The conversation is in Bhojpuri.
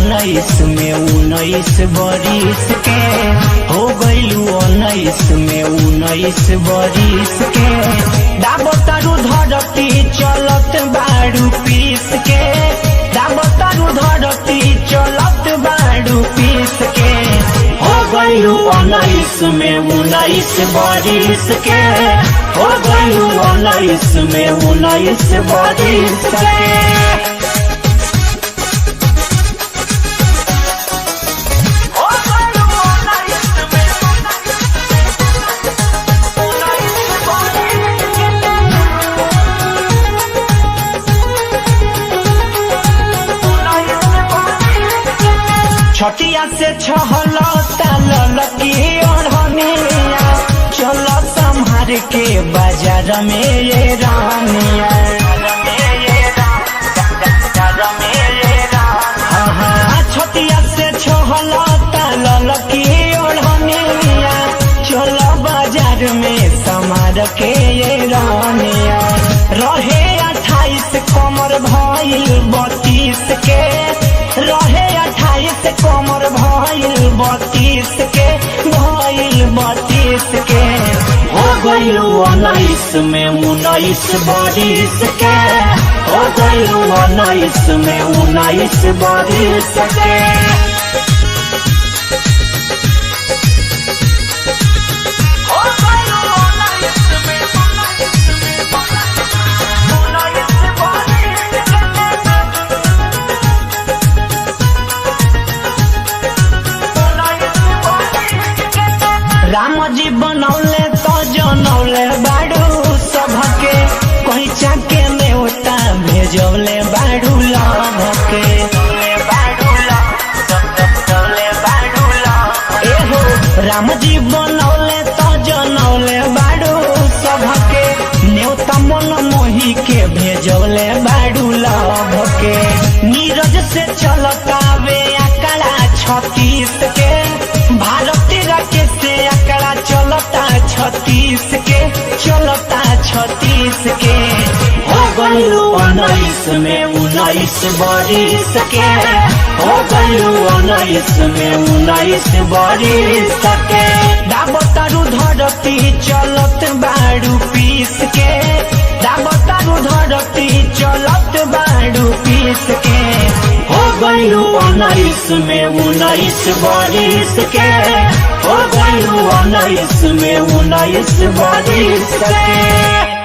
उन्नीस में 19 बरिस के हो गइलू 19 में 19 बरिस के दाबतारू धरती चलत बाड़ू पीस के दाबतारू धरती चलत बाड़ू पीस के हो गइलू 19 में 19 बरिस के हो गइलू 19 में 19 बरिस के। छटिया से छहलता ललकी ओढ़निया चल संभार के बाजार में ये रानिया छटिया से छहलता ललकी ओढ़निया चल बाजार में संभार के ये रानिया रहे 28 कमर भइल 32 के रहे 28 कमर भइल 32 के भइल 32 के हो गइलू 19 में 19 बरिस के हो गइलू 19 में 19 बरिस के। राम जी बनौले तो जनौले बाड़ू सबके कहीं चाके में होता भेजौले बाड़ू लभ के एहो राम जी बनौले तो जनौले बाड़ू सबके न्योता मन मोही के भेजौले बाड़ू लभ के नीरज से चलता वे आकड़ा 36 के भारती राकेश से आकड़ा चलता 36 के चलता 36 के हो गइलू 19 में 19 बरिस के हो गइलू 19 में 19 बरिस के दाबतारू धरती चलत बाड़ू पीस के दाबतारू धरती चलत बाड़ू पीस के हो गइलू 19 में 19 बरिस के हो गइलू 19 में 19 बरिस के।